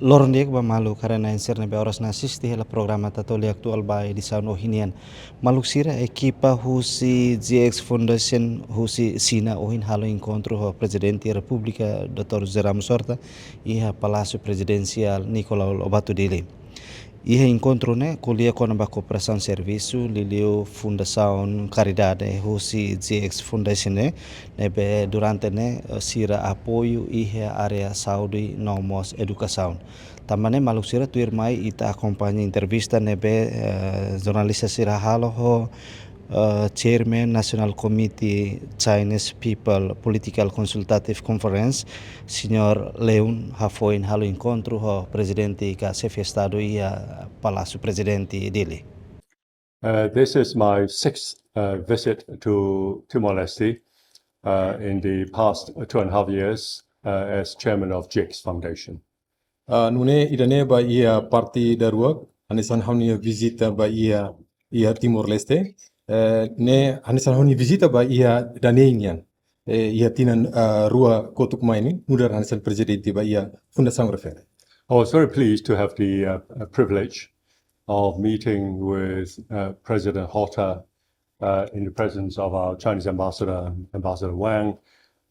Lorndiek ba malu karena inser nebe oras na assisti hela programa TATOLI ATUÁL ba edição no hinian. Maluk sira equipa husi GX Foundation husi sina ohin halo encontro ho presidente da República Dr. PR Ramos-Horta e ha Palácio Presidencial Nicolau Lobato Dele. Ihe encontro ne kuliah kona ba cooperação serviço liliu fundação caridade husi GX Foundation nebe durante ne sira apoiu ihe area saúde nomos educação. Tamane maluk sira tuir mai ita acompanha entrevista nebe jornalista sira halo ho Chairman National Committee Chinese People Political Consultative Conference, Senhor Leon Hafoin halo encontro ho presidente ka chefe estado e Palácio Presidente dele. This is my sixth visit to Timor-Leste in the past 2.5 years as chairman of GX Foundation. Nune idane ba ia parti darua anisan hauni visita ba ia Timor-Leste ne anisan hauni visita ba ia danenian ia tinan rua kotuk maini mudar anisan presidente ba ia fundação refere. I was very pleased to have the privilege of meeting with President Horta in the presence of our Chinese ambassador, Ambassador Wang,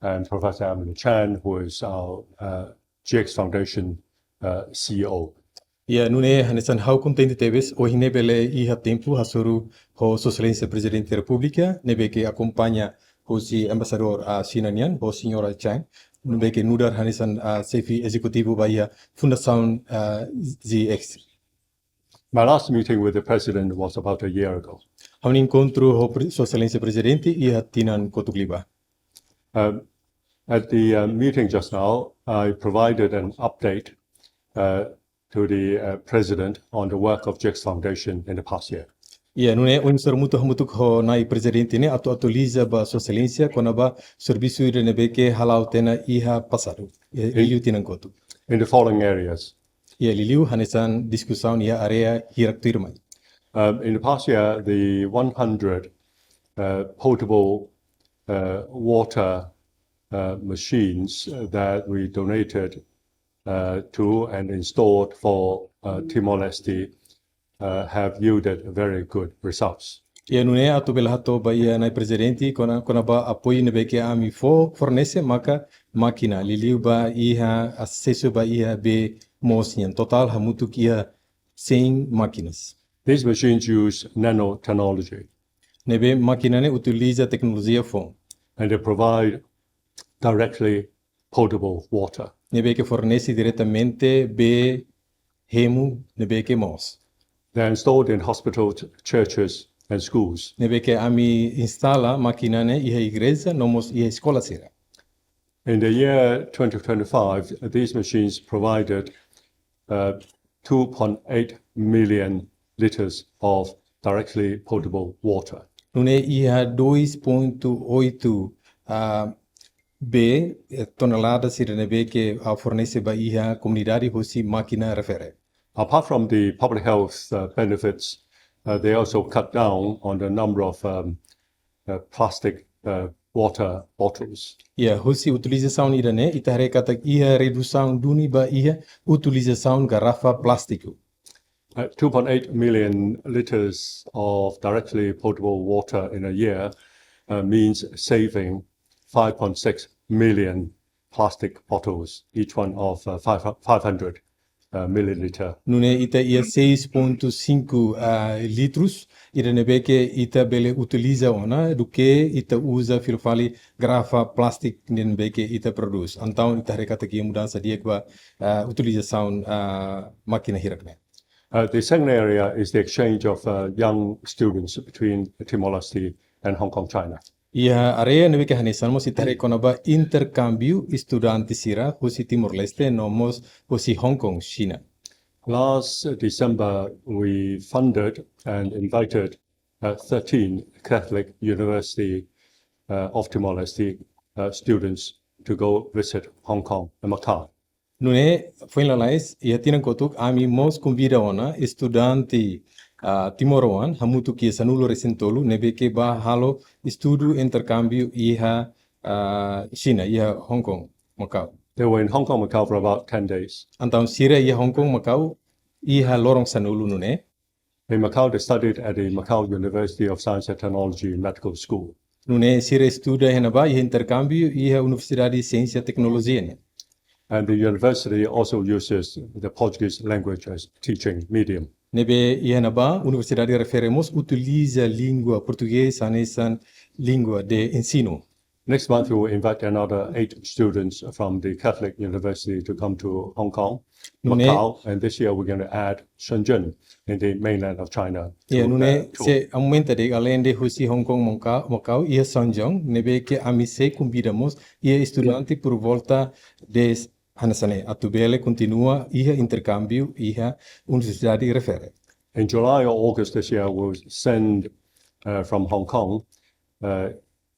and Professor Emily Chan, who is our GX Foundation CEO. Ia nune anisan hau contente teves o hinebele iha tempo hasoru ho socialista presidente da República nebe que acompanha o si ambassador Sinanian o senhora Chan nebe que nudar anisan chefe executivo ba ia fundação GX. My last meeting with the president was about a year ago. Hau encontro ho socialista presidente iha tinan kotukliba. At the meeting just now, I provided an update to the president on the work of GX Foundation in the past year. Ia nune unsur mutuk ho nai presidente ne atualiza ba socialista kona ba serviço ire nebe que halau tena iha passado. Iliu tinan kotuk. In the following areas. Ia liliu hanesan discussão ia area hiraktirmai. In the past year, the 100 potable water machines that we donated to and installed for Timor-Leste have yielded very good results. Ia nune atu belahato ba ia nai presidente kona ba apoiu nebe que ami fornece maka makina liliu ba iha acesso ba iha be mosian total hamutuk ia 100 máquinas. These machines use nanotechnology. Nebe makina ne utiliza tecnologia fon. And they provide directly potable water. Nebe que fornece diretamente be hemu nebe que mos. They're installed in hospitals, churches, and schools. Nebe que ami instala makina ne iha igreja nomos iha escola sira. In the year 2025, these machines provided 2.8 million liters of directly potable water. Nune iha 2.8 B toneladas sira nebe que fornece ba iha comunidade hosi makina refere. Apart from the public health benefits, they also cut down on the number of plastic water bottles. Ia hosi utilização irane itare kata iha redução duni ba iha utilização garrafa plástico. 2.8 million liters of directly potable water in a year means saving 5.6 million plastic bottles, each one of 500 milliliter. Nune ita ia 6.5 litros, ira nebe que ita bele utiliza ona, do que ita usa filofali garrafa plastic nebe que ita produz. Então ita recata que mudança dia que utilização máquina hirakne. The second area is the exchange of young students between Timor-Leste and Hong Kong, China. Ia area nebe que hanesan mos ita reconaba intercambio estudante sira hosi Timor-Leste nomos hosi Hong Kong, China. Last December, we funded and invited 13 Catholic University of Timor-Leste students to go visit Hong Kong and Macau. Nune foi lalais ia tinan kotuk ami mos convida ona estudante Timor-Leste hamutu ki sanulo resentolu nebe que ba halo estudo intercambio iha China iha Hong Kong Macau. They were in Hong Kong, Macau for about 10 days. Antaun sira ia Hong Kong Macau iha lorong sanulu nune. In Macau, they studied at the Macau University of Science and Technology Medical School. Nune sira estuda henaba iha intercambio iha Universidade de Ciência e Tecnologia ne. And the university also uses the Portuguese language as teaching medium. Nebe iha naba Universidade referemos utiliza língua portuguesa anesan língua de ensino. Next month, we will invite another 8 students from the Catholic University to come to Hong Kong, Macau, and this year we're going to add Shenzhen in the mainland of China. Se aumenta de além de Husi Hong Kong Macau e Sanjong, nebe que amise convidamos e estudante por volta de Hanasane. Atubele continua iha intercâmbio iha universidade refere. In July or August this year, we'll send from Hong Kong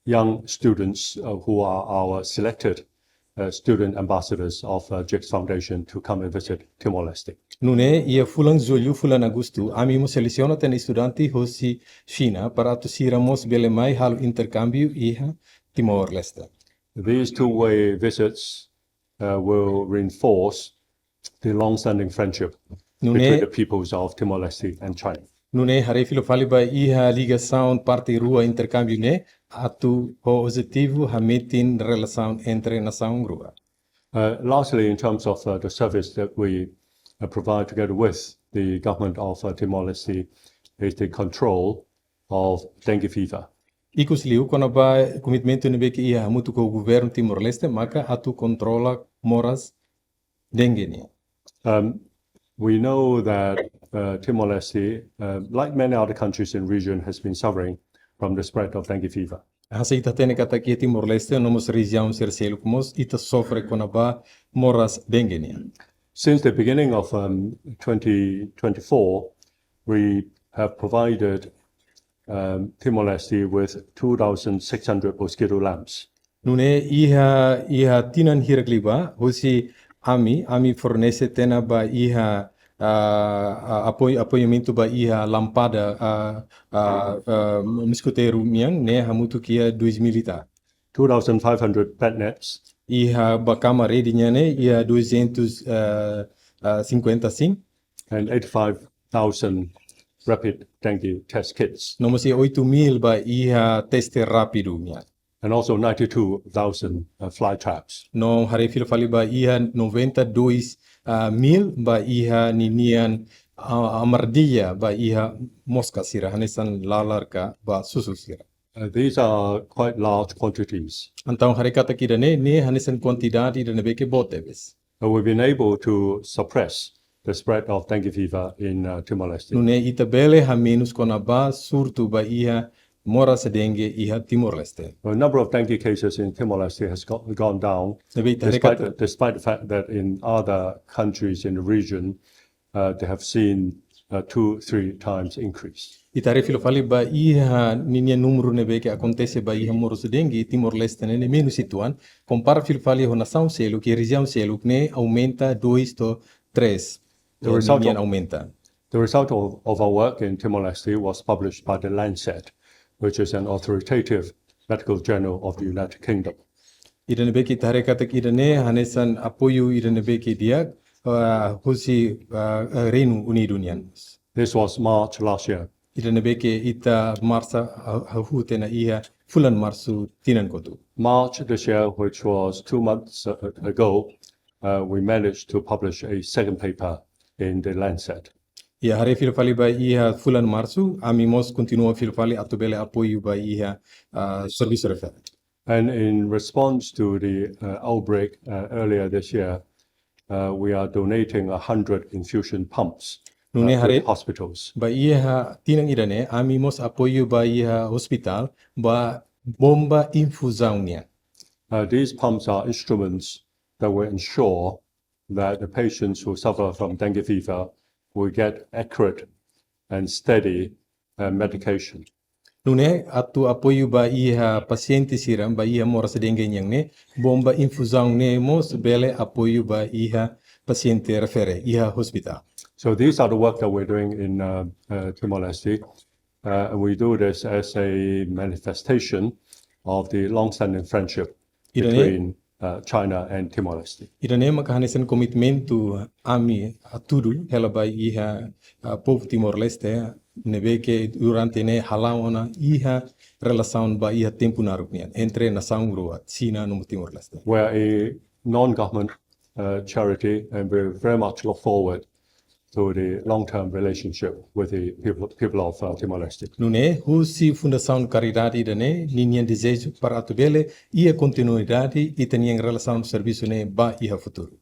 young students who are our selected student ambassadors of JIX Foundation to come and visit Timor-Leste. Nune ia fulan julho, fulan agosto, amimo seleciona ten estudante hosi China para atusiramos bele mai halo intercâmbio iha Timor-Leste. These two-way visits will reinforce the long-standing friendship between the peoples of Timor-Leste and China. Nune hare filo fali ba iha ligação parte rua intercâmbio ne atu positivo hametin relação entre nação rua. Lastly, in terms of the service that we provide together with the government of Timor-Leste is the control of dengue fever. Ikus liu quando ba commitmento nebe que iha muito com o governo Timor-Leste maka atu controla moras dengue ne. We know that Timor-Leste, like many other countries in the region, has been suffering from the spread of dengue fever. Hasa ita tene kata kia Timor-Leste nomos região sercelo kumos ita sofre con ba moras dengue ne. Since the beginning of 2024, we have provided Timor-Leste with 2,600 mosquito lamps. Nune iha tinan hirakliba hosi ami fornece tena ba iha apoiamento ba iha lampada mosquiteiro miang ne hamutu kia 2.000 2,500 bed nets. Iha ba cama redinya ne iha 255 and 85,000 rapid dengue test kits. Nomos 8.000 ba iha teste rápido miang. And also 92,000 fly traps. No hare filo fali ba iha 92,000 ba iha ninian amardilla ba iha mosca sira hanesan lalarka ba susu sira. These are quite large quantities. Então hare kata kira ne hanesan quantidade de nebe que botebes. We've been able to suppress the spread of dengue fever in Timor-Leste. Nune itabele ha menos con ba surtu ba iha moras dengue iha Timor-Leste. A number of dengue cases in Timor-Leste has gone down, despite the fact that in other countries in the region, they have seen 2-3 times increase. Itare filo fali ba iha ninia numero nebe que acontece ba iha moros dengue Timor-Leste ne menos situan, compara filo fali ho nação selo que região selo ne aumenta 2 to 3. The result aumenta. The result of our work in Timor-Leste was published by the Lancet, which is an authoritative medical journal of the United Kingdom. Ida nebe que tare kata ida ne hanesan apoiu ida nebe que dia husi Reino Unido nian. This was March last year. Ida nebe que ita marsa hutena iha fulan marsu tinan kotu. March this year, which was 2 months ago, we managed to publish a second paper in the Lancet. Ia hare filo fali ba iha fulan março, amimos continua filo fali atubele apoiu ba iha serviço refer. And in response to the outbreak earlier this year, we are donating 100 infusion pumps to hospitals. Ba iha tinang idane, amimos apoiu ba iha hospital ba bomba infusão niya. These pumps are instruments that will ensure that the patients who suffer from dengue fever will get accurate and steady medication. Nune atu apoiu ba iha paciente siram ba iha moras dengue nyang ne bomba infusão ne mos bele apoiu ba iha paciente refere iha hospital. So these are the work that we're doing in Timor-Leste. And we do this as a manifestation of the long-standing friendship between China and Timor-Leste. Irane makahanesan komitmentu ami atudu helabai iha povo Timor-Leste nebe que durante ne halawana iha relação ba iha tempo narupnian entre nação rua China no Timor-Leste. We're a non-government charity, and we very much look forward to the long-term relationship with the people of Timor-Leste. Nune husi fundação caridade dane ninha desejo para atubele ia continuidade e tenha relação serviço ne ba iha futuro.